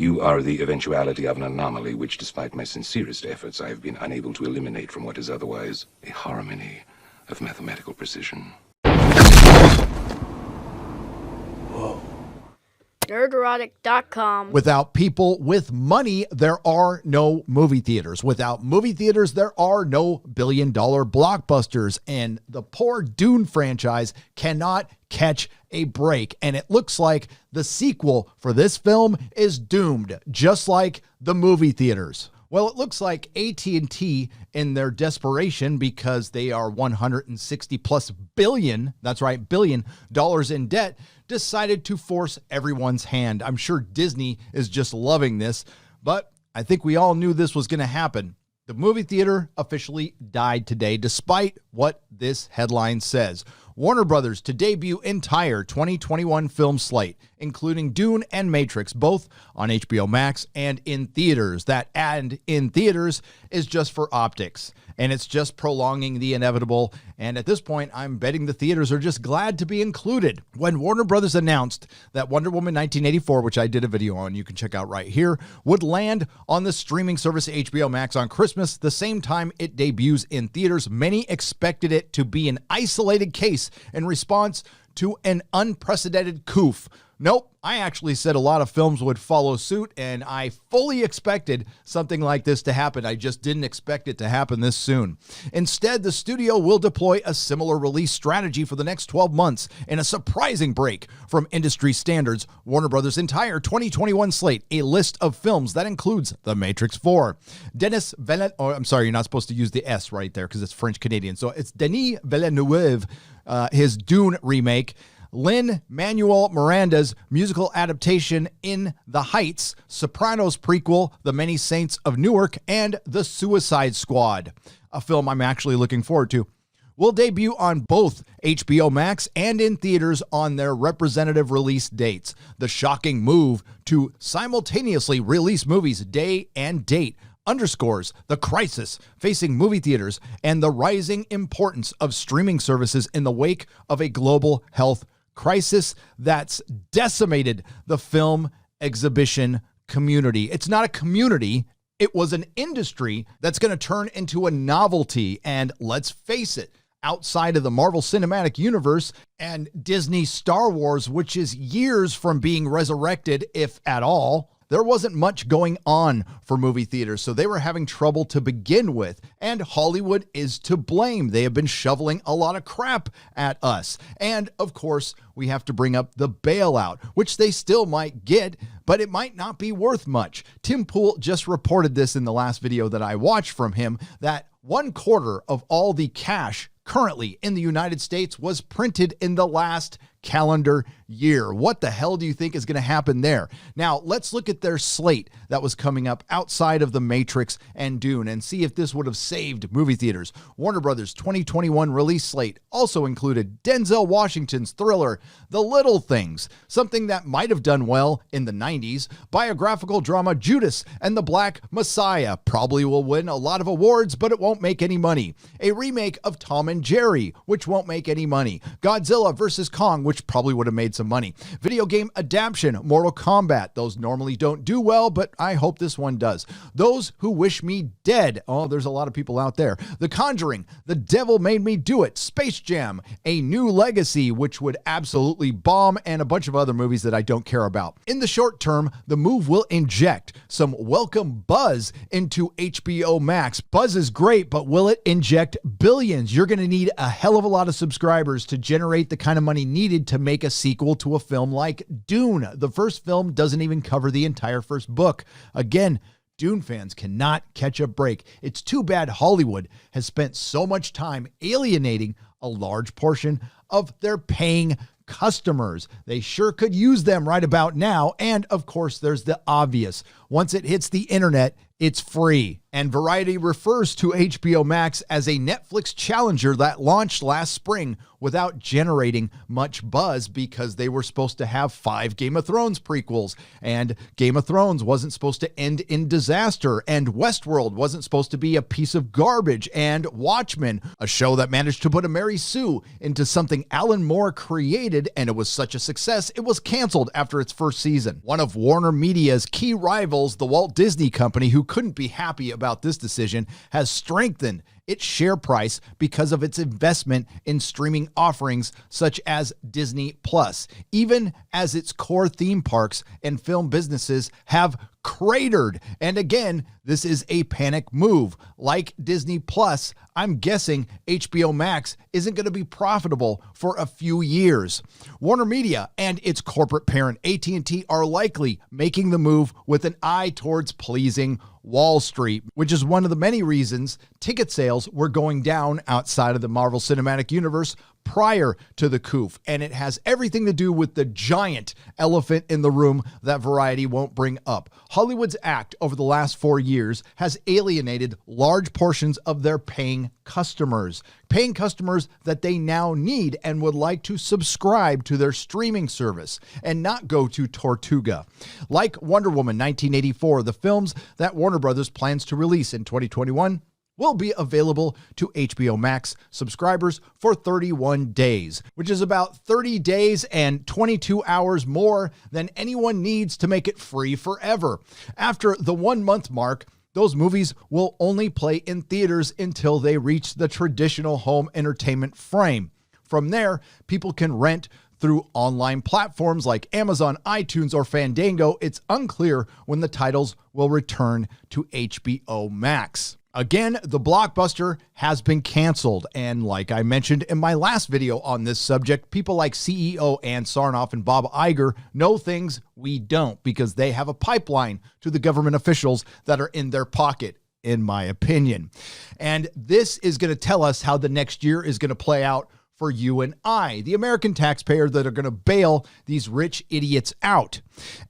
You are the eventuality of an anomaly which, despite my sincerest efforts, I have been unable to eliminate from what is otherwise a harmony of mathematical precision. Nerderotic.com. Without people with money, there are no movie theaters. Without movie theaters, there are no billion-dollar blockbusters. And the poor Dune franchise cannot catch a break. And it looks like the sequel for this film is doomed, just like the movie theaters. Well, it looks like AT&T, in their desperation because they are 160 plus billion, that's right, billion dollars in debt, decided to force everyone's hand. I'm sure Disney is just loving this, but I think we all knew this was going to happen. The movie theater officially died today, despite what this headline says. Warner Brothers to debut entire 2021 film slate, including Dune and Matrix, both on HBO Max and in theaters. That "and in theaters" is just for optics, and it's just prolonging the inevitable. And at this point, I'm betting the theaters are just glad to be included. When Warner Brothers announced that Wonder Woman 1984, which I did a video on, you can check out right here, would land on the streaming service HBO Max on Christmas, the same time it debuts in theaters, many expected it to be an isolated case in response to an unprecedented coup. Nope, I actually said a lot of films would follow suit, and I fully expected something like this to happen. I just didn't expect it to happen this soon. Instead, the studio will deploy a similar release strategy for the next 12 months in a surprising break from industry standards. Warner Brothers' entire 2021 slate, a list of films that includes The Matrix 4. Denis Villeneuve, I'm sorry, you're not supposed to use the S right there because it's French-Canadian. So it's Denis Villeneuve, his Dune remake, Lin-Manuel Miranda's musical adaptation In the Heights, Sopranos prequel, The Many Saints of Newark, and The Suicide Squad, a film I'm actually looking forward to, will debut on both HBO Max and in theaters on their representative release dates. The shocking move to simultaneously release movies day and date underscores the crisis facing movie theaters and the rising importance of streaming services in the wake of a global health crisis that's decimated the film exhibition community. It's not a community. It was an industry that's going to turn into a novelty. And let's face it, outside of the Marvel Cinematic Universe and Disney Star Wars, which is years from being resurrected, if at all, there wasn't much going on for movie theaters, so they were having trouble to begin with, and Hollywood is to blame. They have been shoveling a lot of crap at us. And, of course, we have to bring up the bailout, which they still might get, but it might not be worth much. Tim Pool just reported this in the last video that I watched from him, that 1/4 of all the cash currently in the United States was printed in the last calendar year. What the hell do you think is going to happen there? Now, let's look at their slate that was coming up outside of The Matrix and Dune and see if this would have saved movie theaters. Warner Brothers 2021 release slate also included Denzel Washington's thriller, The Little Things, something that might have done well in the 90s, biographical drama Judas and the Black Messiah, probably will win a lot of awards, but it won't make any money. A remake of Tom and Jerry, which won't make any money. Godzilla vs. Kong, which probably would have made some money. Video game adaptation, Mortal Kombat. Those normally don't do well, but I hope this one does. Those Who Wish Me Dead. Oh, there's a lot of people out there. The Conjuring, The Devil Made Me Do It. Space Jam, A New Legacy, which would absolutely bomb, and a bunch of other movies that I don't care about. In the short term, the move will inject some welcome buzz into HBO Max. Buzz is great, but will it inject billions? You're going to need a hell of a lot of subscribers to generate the kind of money needed to make a sequel to a film like Dune. The first film doesn't even cover the entire first book. Again, Dune fans cannot catch a break. It's too bad Hollywood has spent so much time alienating a large portion of their paying customers. They sure could use them right about now. And of course, there's the obvious. Once it hits the internet, It's free, and Variety refers to HBO Max as a Netflix challenger that launched last spring without generating much buzz because they were supposed to have 5 Game of Thrones prequels, and Game of Thrones wasn't supposed to end in disaster, and Westworld wasn't supposed to be a piece of garbage, and Watchmen, a show that managed to put a Mary Sue into something Alan Moore created, and it was such a success, it was canceled after its first season. One of Warner Media's key rivals, the Walt Disney Company, who couldn't be happy about this decision, has strengthened its share price because of its investment in streaming offerings such as Disney Plus, even as its core theme parks and film businesses have cratered. And again, this is a panic move. Like Disney Plus, I'm guessing HBO Max isn't going to be profitable for a few years. Warner Media and its corporate parent AT&T are likely making the move with an eye towards pleasing Wall Street, which is one of the many reasons ticket sales were going down outside of the Marvel Cinematic Universe prior to the coup. And it has everything to do with the giant elephant in the room that Variety won't bring up. Hollywood's act over the last 4 years has alienated large portions of their paying customers that they now need and would like to subscribe to their streaming service and not go to Tortuga. Like Wonder Woman 1984, the films that Warner Brothers plans to release in 2021 will be available to HBO Max subscribers for 31 days, which is about 30 days and 22 hours more than anyone needs to make it free forever. After the 1 month mark, those movies will only play in theaters until they reach the traditional home entertainment frame. From there, people can rent through online platforms like Amazon, iTunes, or Fandango. It's unclear when the titles will return to HBO Max. Again, the blockbuster has been canceled, and like I mentioned in my last video on this subject, people like CEO Ann Sarnoff and Bob Iger know things we don't because they have a pipeline to the government officials that are in their pocket, in my opinion. And this is going to tell us how the next year is going to play out for you and I, the American taxpayer, that are going to bail these rich idiots out.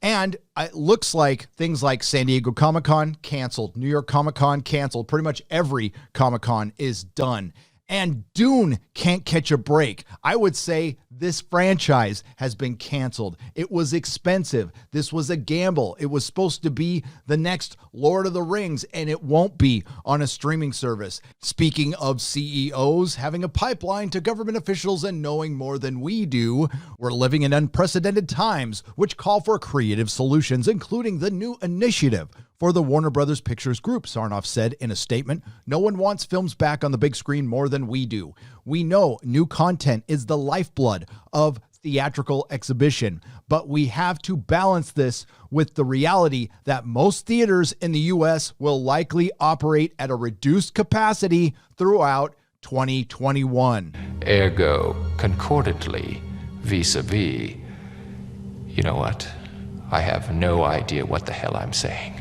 And it looks like things like San Diego Comic-Con canceled, New York Comic-Con canceled, pretty much every Comic-Con is done. And Dune can't catch a break. I would say this franchise has been canceled. It was expensive. This was a gamble. It was supposed to be the next Lord of the Rings, and it won't be on a streaming service. Speaking of CEOs having a pipeline to government officials and knowing more than we do, we're living in unprecedented times, which call for creative solutions, including the new initiative for the Warner Brothers Pictures Group, Sarnoff said in a statement. No one wants films back on the big screen more than we do. We know new content is the lifeblood of theatrical exhibition, but we have to balance this with the reality that most theaters in the U.S. will likely operate at a reduced capacity throughout 2021. Ergo, concordantly, vis-a-vis, you know what? I have no idea what the hell I'm saying.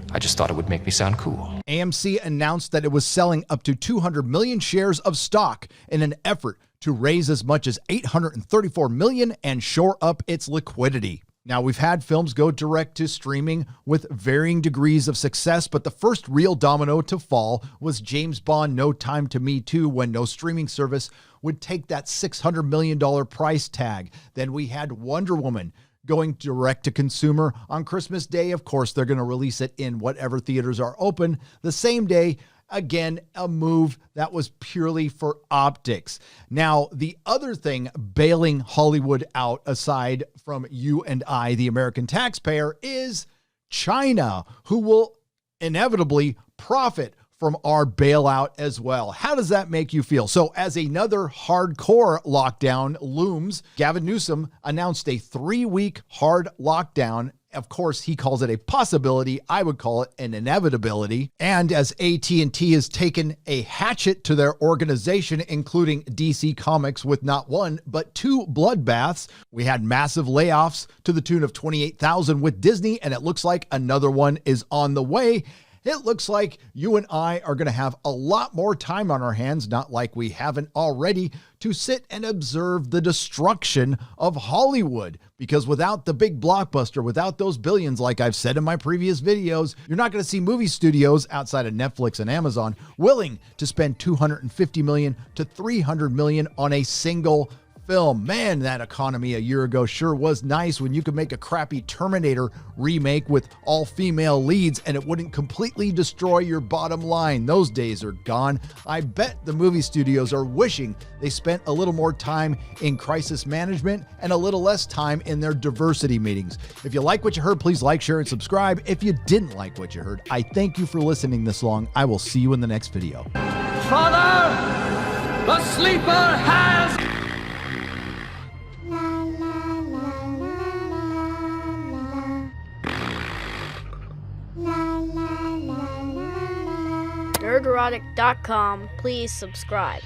I just thought it would make me sound cool. AMC announced that it was selling up to 200 million shares of stock in an effort to raise as much as $834 million and shore up its liquidity. Now, we've had films go direct to streaming with varying degrees of success, but the first real domino to fall was James Bond: No Time to Me 2, when no streaming service would take that $600 million price tag. Then we had Wonder Woman going direct to consumer on Christmas Day. Of course, they're going to release it in whatever theaters are open the same day. Again, a move that was purely for optics. Now, the other thing bailing Hollywood out, aside from you and I, the American taxpayer, is China, who will inevitably profit from our bailout as well. How does that make you feel? So as another hardcore lockdown looms, Gavin Newsom announced a 3-week hard lockdown. Of course, he calls it a possibility. I would call it an inevitability. And as AT&T has taken a hatchet to their organization, including DC Comics, with not one, but 2 bloodbaths, we had massive layoffs to the tune of 28,000 with Disney, and it looks like another one is on the way. it looks like you and I are going to have a lot more time on our hands, not like we haven't already, to sit and observe the destruction of Hollywood. Because without the big blockbuster, without those billions, like I've said in my previous videos, you're not going to see movie studios outside of Netflix and Amazon willing to spend $250 million to $300 million on a single film. Man, that economy a year ago sure was nice when you could make a crappy Terminator remake with all female leads and it wouldn't completely destroy your bottom line. Those days are gone. I bet the movie studios are wishing they spent a little more time in crisis management and a little less time in their diversity meetings. If you like what you heard, please like, share, and subscribe. If you didn't like what you heard, I thank you for listening this long. I will see you in the next video. Father, the sleeper has... Nerderotic.com. Please subscribe.